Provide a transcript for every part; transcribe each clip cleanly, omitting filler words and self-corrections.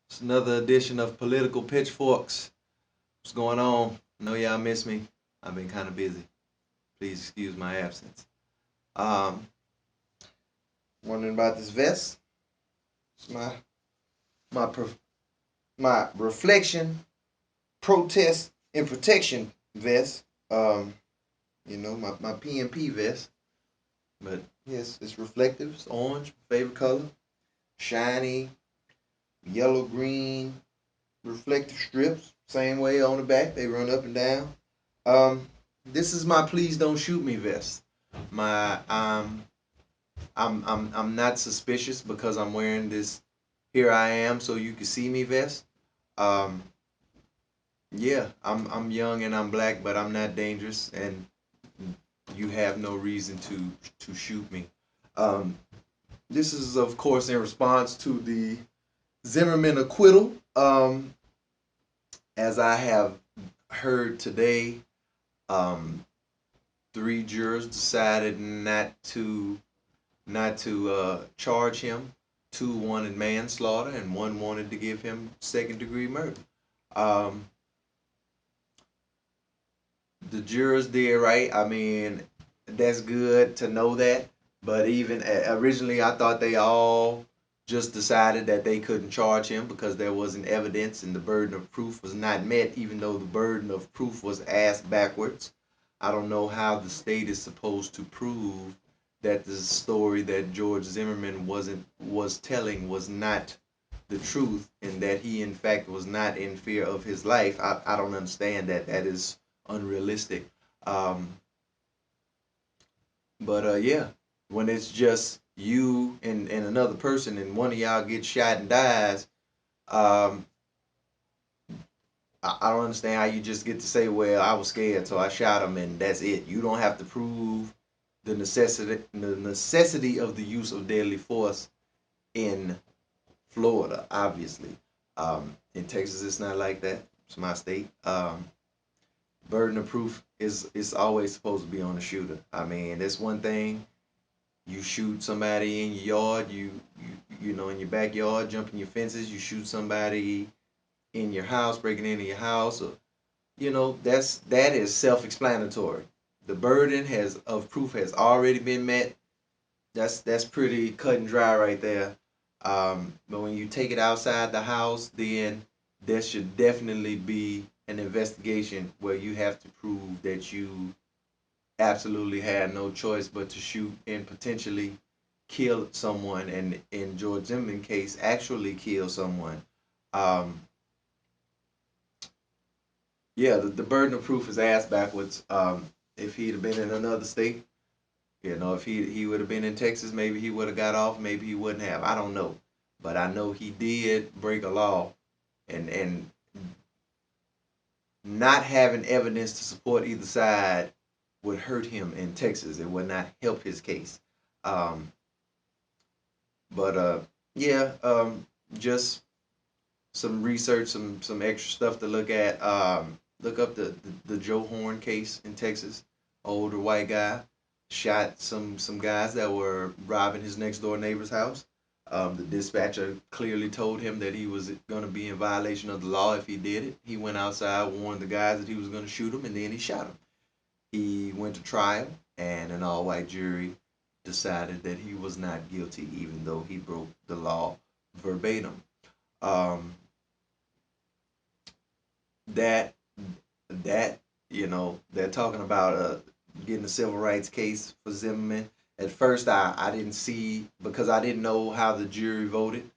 It's another edition of Political Pitchforks. What's going on? I know y'all miss me. I've been kind of busy. Please excuse my absence. Um, Wondering about this vest. It's my my reflection, protest, and protection vest. Um, my PNP vest. But yes, it's reflective. It's orange, favorite color. Shiny, yellow, green, reflective strips. Same way on the back. They run up and down. Um, this is my please don't shoot me vest. My I'm not suspicious because I'm wearing this here I am so you can see me vest. Um, yeah, I'm young and I'm black, but I'm not dangerous and you have no reason to shoot me. Um, this is of course in response to the Zimmerman acquittal. As I have heard today, um, three jurors decided not to charge him. Two wanted manslaughter, and one wanted to give him second degree murder. Um, the jurors did right. I mean, that's good to know that. But even originally, I thought they all just decided that they couldn't charge him because there wasn't evidence and the burden of proof was not met, even though the burden of proof was asked backwards. I don't know how the state is supposed to prove that the story that George Zimmerman was telling was not the truth and that he in fact was not in fear of his life. I don't understand that. That is unrealistic. Um, but yeah, when it's just you and another person and one of y'all gets shot and dies, um, I don't understand how you just get to say, well, I was scared, so I shot him, and that's it. You don't have to prove the necessity of the use of deadly force in Florida, obviously. In Texas, it's not like that. It's my state. Burden of proof is always supposed to be on the shooter. I mean, that's one thing. You shoot somebody in your yard, in your backyard, jumping your fences. You shoot somebody in your house, breaking into your house, or that is self-explanatory. The burden has of proof has already been met. That's pretty cut and dry right there. But when you take it outside the house, then there should definitely be an investigation where you have to prove that you absolutely had no choice but to shoot and potentially kill someone, and in George Zimmerman case, actually kill someone. Um, yeah, the burden of proof is asked backwards. If he'd have been in another state, if he would have been in Texas, maybe he would have got off. Maybe he wouldn't have. I don't know, but I know he did break a law, and not having evidence to support either side would hurt him in Texas. It would not help his case. Um, but yeah, just some research, some extra stuff to look at. Look up the Joe Horn case in Texas. Older white guy shot some guys that were robbing his next door neighbor's house. The dispatcher clearly told him that he was going to be in violation of the law if he did it. He went outside, warned the guys that he was going to shoot him, and then he shot him. He went to trial, and an all-white jury decided that he was not guilty, even though he broke the law verbatim. Um, that that they're talking about getting a civil rights case for Zimmerman. At first, I didn't see because I didn't know how the jury voted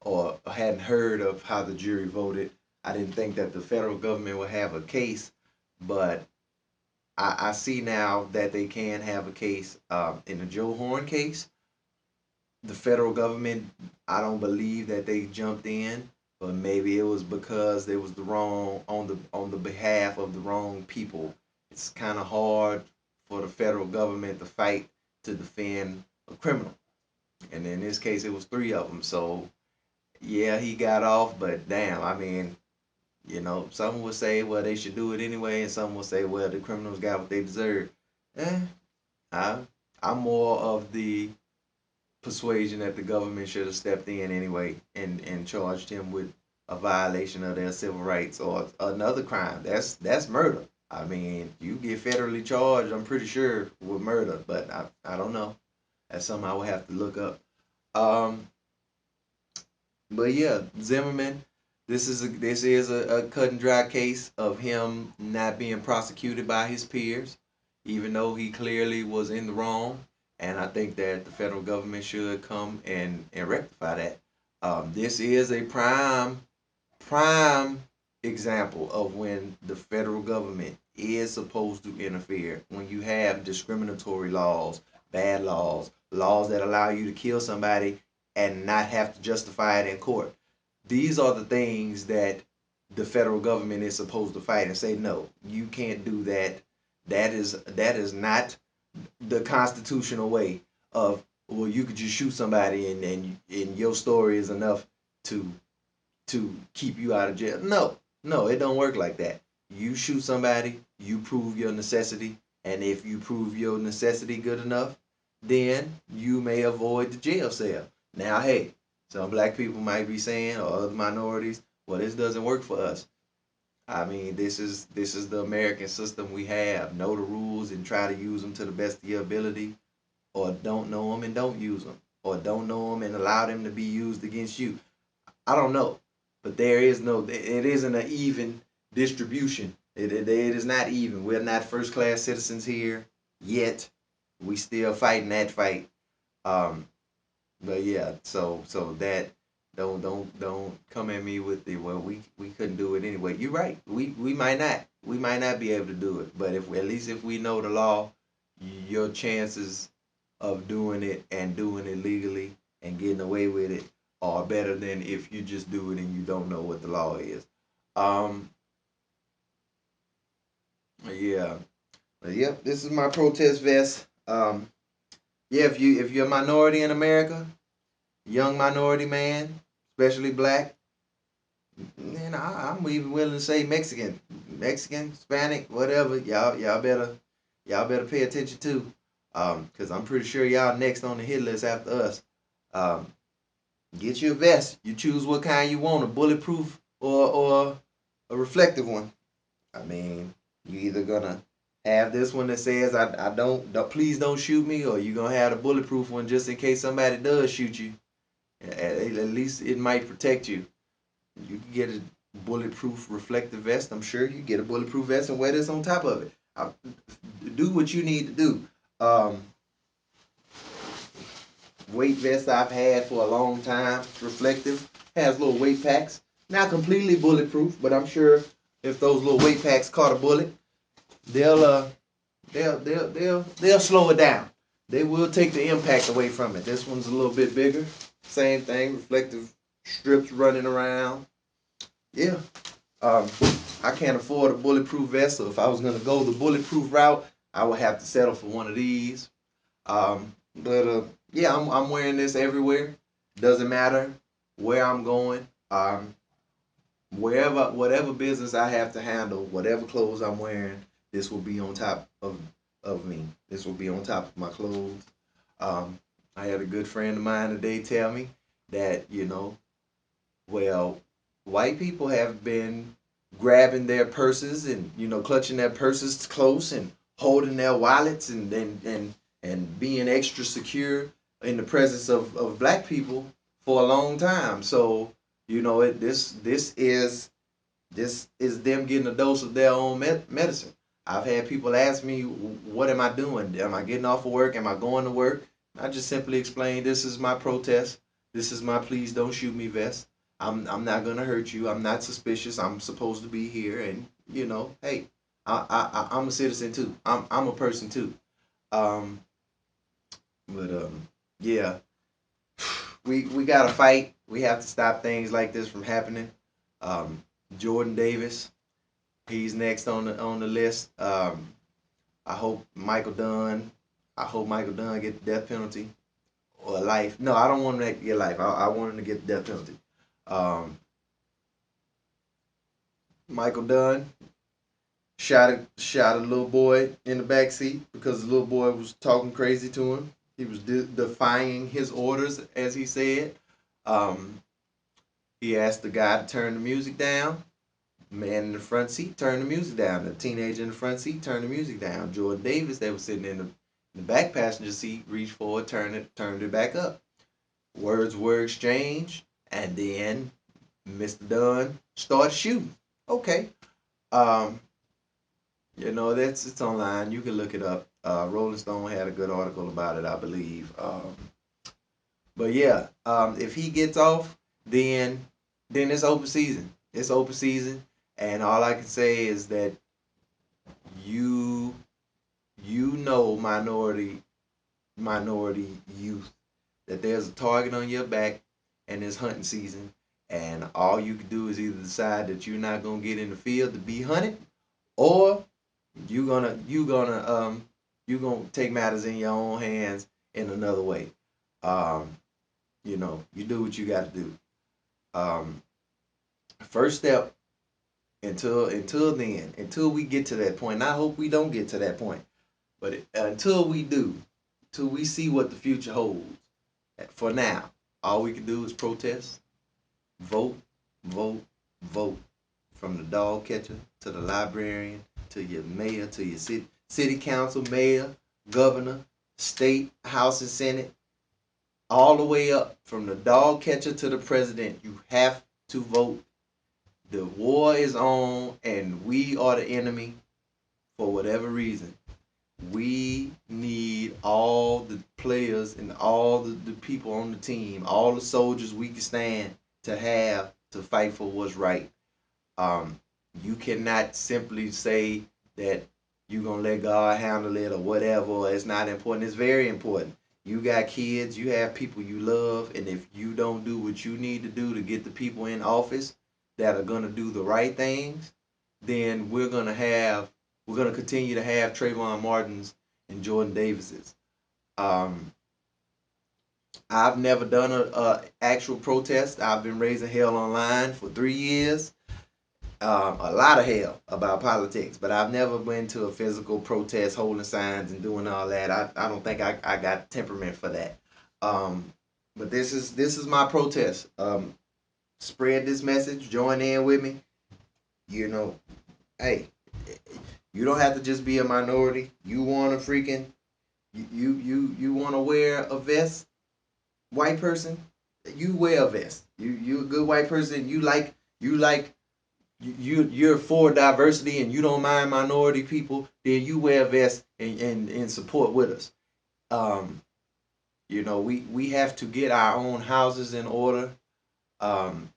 or hadn't heard of how the jury voted. I didn't think that the federal government would have a case, but I see now that they can have a case. In the Joe Horn case, the federal government, I don't believe that they jumped in, but maybe it was because they was the wrong on the behalf of the wrong people. It's kind of hard for the federal government to fight to defend a criminal, and in this case, it was three of them. So yeah, he got off, but damn, I mean, some would say, well, they should do it anyway, and some would say, well, the criminals got what they deserve. Eh, I, I'm more of the persuasion that the government should have stepped in anyway and charged him with a violation of their civil rights or another crime. That's murder. I mean, you get federally charged, I'm pretty sure, with murder, but I don't know. That's something I would have to look up. Um, but yeah, Zimmerman, this is a cut and dry case of him not being prosecuted by his peers, even though he clearly was in the wrong. And I think that the federal government should come and rectify that. This is a prime example of when the federal government is supposed to interfere. When you have discriminatory laws, bad laws, laws that allow you to kill somebody and not have to justify it in court. These are the things that the federal government is supposed to fight and say, no, you can't do that. That is not the constitutional way of, well, you could just shoot somebody and your story is enough to keep you out of jail. No, no, it don't work like that. You shoot somebody, you prove your necessity, and if you prove your necessity good enough, then you may avoid the jail cell. Now, hey, some black people might be saying, or other minorities, well, this doesn't work for us. I mean, this is the American system we have. Know the rules and try to use them to the best of your ability, or don't know them and don't use them, or don't know them and allow them to be used against you. I don't know, but there is no. It isn't an even distribution. It is not even. We're not first class citizens here yet. We still fighting that fight. Um, but yeah, so that don't come at me with the, well, we couldn't do it anyway. You're right. We might not be able to do it. But if at least if we know the law, your chances of doing it and doing it legally and getting away with it are better than if you just do it and you don't know what the law is. Um, yeah, yep. This is my protest vest. Yeah, if you're a minority in America, young minority man, especially black, and I'm even willing to say Mexican, Hispanic, whatever. Y'all better pay attention to, because I'm pretty sure y'all next on the hit list after us. Um, get you a vest. You choose what kind you want, a bulletproof or a reflective one. I mean, you either gonna have this one that says I don't please don't shoot me, or you gonna have the bulletproof one just in case somebody does shoot you. At least it might protect you. You can get a bulletproof reflective vest. I'm sure you get a bulletproof vest and wear this on top of it. Do what you need to do. Um, Weight vest I've had for a long time, reflective, has little weight packs. Not completely bulletproof, but I'm sure if those little weight packs caught a bullet, they'll they'll slow it down. They will take the impact away from it. This one's a little bit bigger. Same thing, reflective strips running around. Yeah. Um, I can't afford a bulletproof vest, so if I was gonna go the bulletproof route, I would have to settle for one of these. But yeah, I'm wearing this everywhere. Doesn't matter where I'm going. Wherever, whatever business I have to handle, whatever clothes I'm wearing, this will be on top of me. This will be on top of my clothes. Um, I had a good friend of mine today tell me that, well, white people have been grabbing their purses and, clutching their purses close and holding their wallets and being extra secure in the presence of black people for a long time. So, this is them getting a dose of their own medicine. I've had people ask me, "What am I doing? Am I getting off of work? Am I going to work?" I just simply explain, "This is my protest. This is my please don't shoot me vest. I'm not gonna hurt you. I'm not suspicious. I'm supposed to be here, and hey, I'm a citizen too. I'm a person too." Um, but yeah, we gotta fight. We have to stop things like this from happening. Um, Jordan Davis, he's next on the list. I hope Michael Dunn. I hope Michael Dunn get the death penalty or life. No, I don't want him to get life. I want him to get the death penalty. Um, Michael Dunn shot a little boy in the back seat because the little boy was talking crazy to him. He was defying his orders, as he said. Um, He asked the guy to turn the music down. Man in the front seat turned the music down. The teenager in the front seat turned the music down. Jordan Davis, that was sitting in the back passenger seat, reached forward, turned it back up. Words were exchanged, and then Mr. Dunn started shooting. Okay. Um, that's it's online. You can look it up. Rolling Stone had a good article about it, I believe. But yeah, if he gets off, then it's open season. It's open season, and all I can say is that you minority youth, that there's a target on your back, and it's hunting season, and all you can do is either decide that you're not gonna get in the field to be hunted, or you gonna take matters in your own hands in another way. Um, you do what you got to do. Um, First step until we get to that point. And I hope we don't get to that point, but until we do, till we see what the future holds. For now, all we can do is protest, vote, vote, vote. From the dog catcher to the librarian to your mayor to your city council, mayor, governor, state, house, and senate, all the way up from the dog catcher to the president. You have to vote. The war is on, and we are the enemy for whatever reason. We need all the players and all the people on the team, all the soldiers we can stand to have to fight for what's right. Um, you cannot simply say that you're gonna let God handle it or whatever. Or it's not important. It's very important. You got kids, you have people you love, and if you don't do what you need to do to get the people in office that are gonna do the right things, then we're gonna continue to have Trayvon Martins and Jordan Davises. Um, I've never done a actual protest. I've been raising hell online for 3 years, a lot of hell about politics, but I've never been to a physical protest, holding signs and doing all that. I don't think I got temperament for that. Um, but this is my protest. Spread this message. Join in with me. You know, hey, you don't have to just be a minority. You want to freaking you want to wear a vest, white person. You wear a vest. You a good white person. You like you're for diversity and you don't mind minority people, then you wear a vest and support with us. Um, we have to get our own houses in order. Um,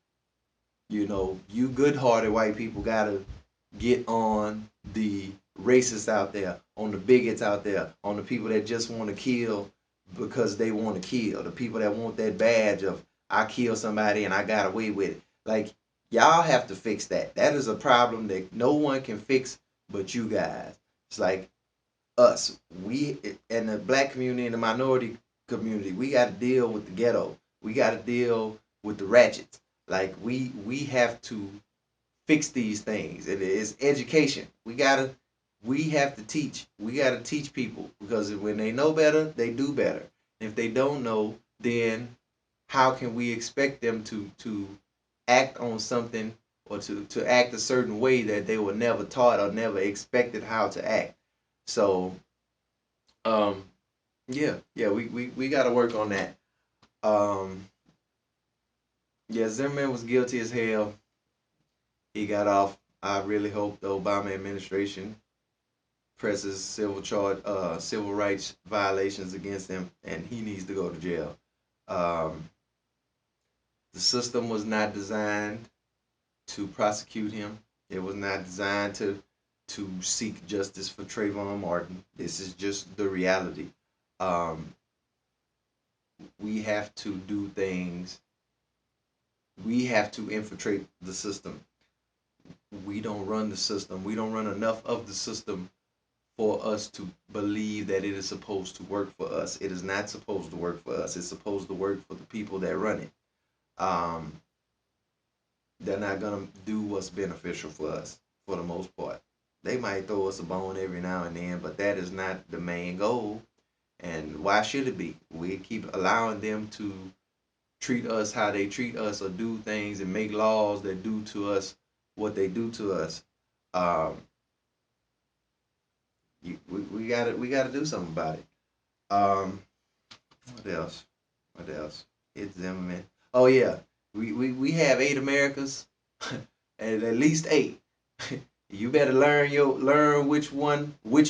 you good-hearted white people gotta get on the racists out there, on the bigots out there, on the people that just want to kill because they want to kill, the people that want that badge of I killed somebody and I got away with it. Like, y'all have to fix that. That is a problem that no one can fix but you guys. It's like us. We and the black community and the minority community, we got to deal with the ghetto. We got to deal with the ratchets. Like we have to fix these things. It is education. We have to teach. We got to teach people because when they know better, they do better. If they don't know, then how can we expect them to act on something or to act a certain way that they were never taught or never expected how to act? So um yeah, we got to work on that. Um yeah, Zimmerman was guilty as hell. He got off. I really hope the Obama administration presses civil rights violations against him, and he needs to go to jail. Um, the system was not designed to prosecute him. It was not designed to seek justice for Trayvon Martin. This is just the reality. Um, we have to do things. We have to infiltrate the system. We don't run the system. We don't run enough of the system for us to believe that it is supposed to work for us. It is not supposed to work for us. It's supposed to work for the people that run it. Um, they're not gonna do what's beneficial for us for the most part. They might throw us a bone every now and then, but that is not the main goal. And why should it be? We keep allowing them treat us how they treat us or do things and make laws that do to us what they do to us. Um, we gotta do something about it. Um, what else? What else? It's Zimmerman. Oh yeah, we have 8 Americas, and at least 8. You better learn which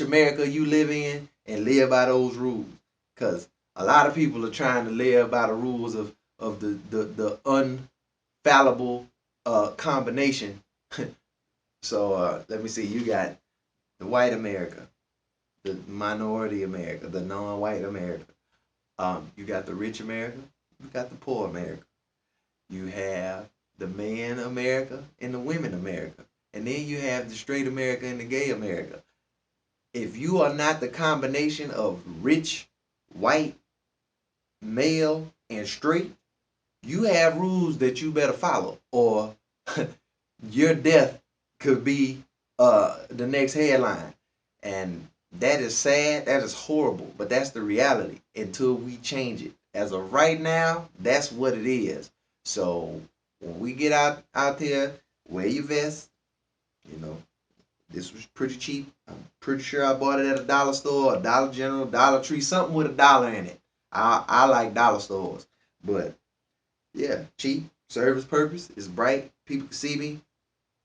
America you live in, and live by those rules. Cause a lot of people are trying to live by the rules of the unfallible combination. So let me see. You got the white America, the minority America, the non-white America. You got the rich America. You got the poor America. You have the man America and the women America. And then you have the straight America and the gay America. If you are not the combination of rich, white, male, and straight, you have rules that you better follow, or your death could be the next headline. And that is sad. That is horrible. But that's the reality until we change it. As of right now, that's what it is. So when we get out there, wear your vest. You know, this was pretty cheap. I'm pretty sure I bought it at a dollar store, a Dollar General, Dollar Tree, something with a dollar in it. I like dollar stores. But yeah, cheap, service purpose, it's bright, people can see me.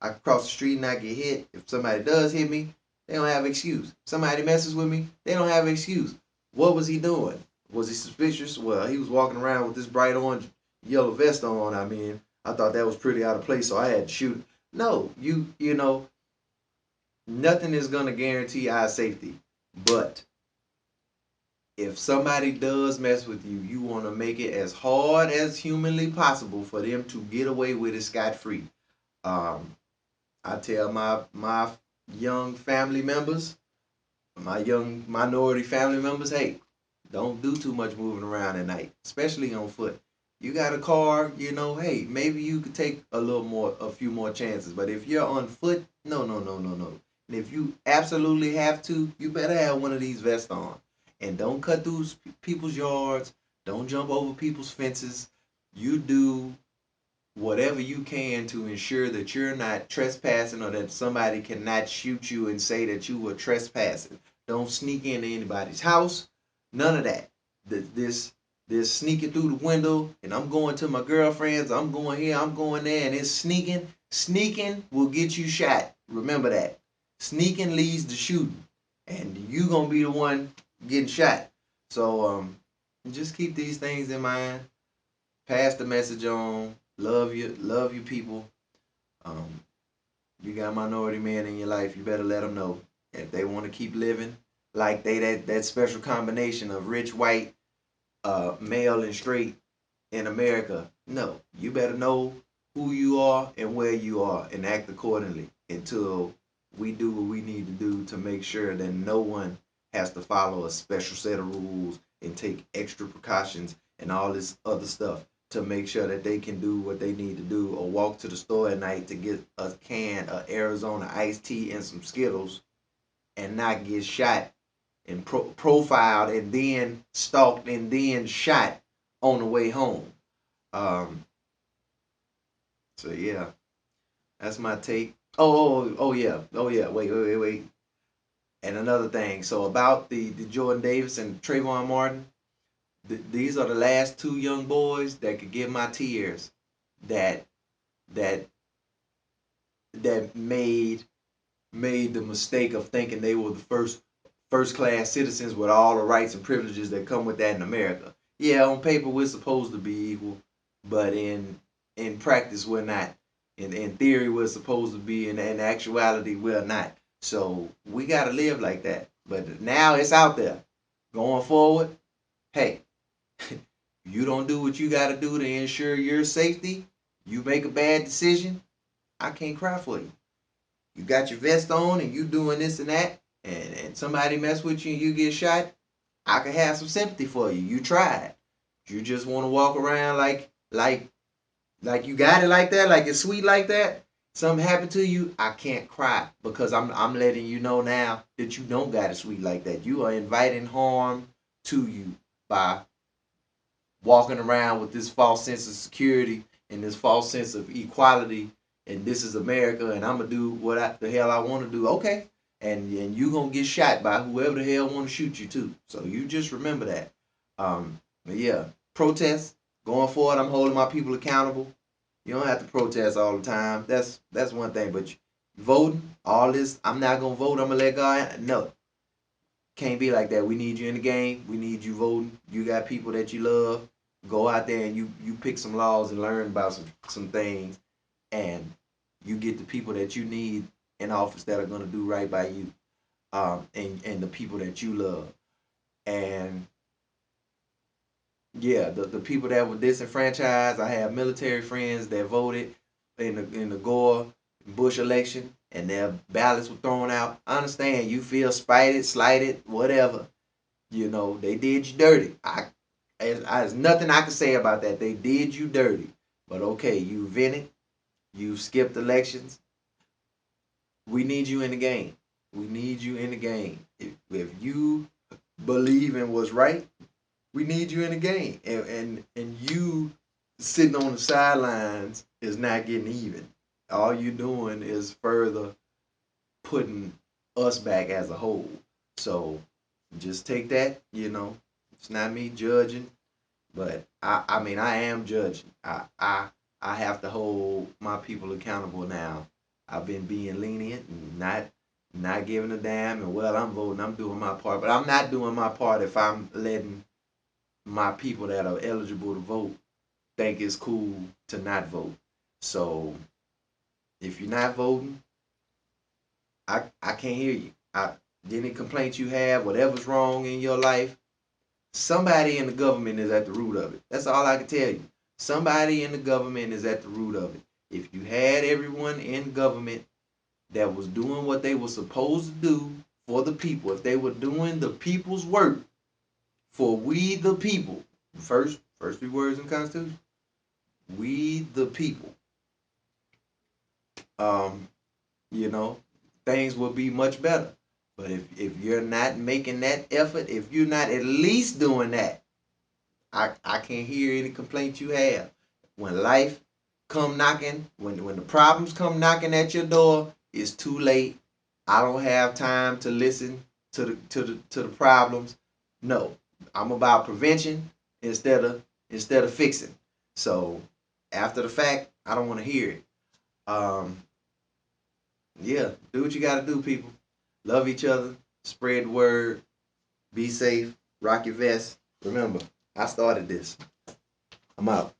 I can cross the street and not get hit. If somebody does hit me, they don't have an excuse. If somebody messes with me, they don't have an excuse. What was he doing? Was he suspicious? Well, he was walking around with this bright orange yellow vest on. I mean, I thought that was pretty out of place, so I had to shoot. No, you know, nothing is gonna guarantee our safety. But if somebody does mess with you, you want to make it as hard as humanly possible for them to get away with it scot free. Um, I tell my young family members, my young minority family members, hey, don't do too much moving around at night, especially on foot. You got a car, hey, maybe you could take a few more chances. But if you're on foot, no, no, no, no, no. And if you absolutely have to, you better have one of these vests on. And don't cut through people's yards. Don't jump over people's fences. You do whatever you can to ensure that you're not trespassing or that somebody cannot shoot you and say that you were trespassing. Don't sneak into anybody's house. None of that. This sneaking through the window and I'm going to my girlfriend's, I'm going here, I'm going there, and it's sneaking. Sneaking will get you shot. Remember that. Sneaking leads to shooting. And you gonna be the one getting shot. So just keep these things in mind. Pass the message on. Love your people. Um, you got minority men in your life. You better let them know if they want to keep living like that special combination of rich, white, male, and straight in America. No, you better know who you are and where you are and act accordingly until we do what we need to do to make sure that no one has to follow a special set of rules and take extra precautions and all this other stuff to make sure that they can do what they need to do or walk to the store at night to get a can of Arizona iced tea and some Skittles and not get shot and profiled and then stalked and then shot on the way home. Um, so yeah, that's my take. Oh yeah. Wait. And another thing. So about the Jordan Davis and Trayvon Martin, these are the last two young boys that could give my tears. That that that made the mistake of thinking they were the first class citizens with all the rights and privileges that come with that in America. Yeah, on paper we're supposed to be equal, but in practice we're not. In theory we're supposed to be, in actuality we're not. So we gotta live like that. But now it's out there. Going forward, hey, you don't do what you gotta do to ensure your safety, you make a bad decision, I can't cry for you. You got your vest on and you doing this and that, and somebody mess with you and you get shot, I can have some sympathy for you. You tried. You just want to walk around like you got it like that, like it's sweet like that. Something happened to you, I can't cry because I'm letting you know now that you don't got it sweet like that. You are inviting harm to you by walking around with this false sense of security and this false sense of equality, and this is America, and I'm gonna do what the hell I want to do. Okay, and you gonna get shot by whoever the hell want to shoot you too. So you just remember that. But yeah, protest going forward. I'm holding my people accountable. You don't have to protest all the time. That's one thing. But voting, all this, I'm not gonna vote. I'm gonna let God. No, can't be like that. We need you in the game. We need you voting. You got people that you love. Go out there and you pick some laws and learn about some things, and you get the people that you need in office that are gonna do right by you, and the people that you love. And yeah, the people that were disenfranchised. I have military friends that voted in the Gore Bush election, and their ballots were thrown out. I understand you feel spited, slighted, whatever. You know they did you dirty. There's nothing I can say about that. They did you dirty. But okay, you vented, you skipped elections. We need you in the game. We need you in the game. If you believe in what's right, we need you in the game. And you sitting on the sidelines is not getting even. All you're doing is further putting us back as a whole. So just take that, it's not me judging, but I mean I am judging. I have to hold my people accountable now. I've been being lenient and not giving a damn, and well, I'm voting, I'm doing my part, but I'm not doing my part if I'm letting my people that are eligible to vote think it's cool to not vote. So if you're not voting, I can't hear you. Any complaints you have, whatever's wrong in your life, somebody in the government is at the root of it. That's all I can tell you. Somebody in the government is at the root of it. If you had everyone in government that was doing what they were supposed to do for the people, if they were doing the people's work for we the people, first three words in the Constitution, we the people, um, you know, things will be much better. But if you're not making that effort, if you're not at least doing that, I can't hear any complaints you have. When life come knocking, when the problems come knocking at your door, it's too late. I don't have time to listen to the problems. No, I'm about prevention instead of fixing. So after the fact, I don't want to hear it. Um, yeah, do what you got to do, people. Love each other, spread the word, be safe, rock your vest. Remember, I started this. I'm out.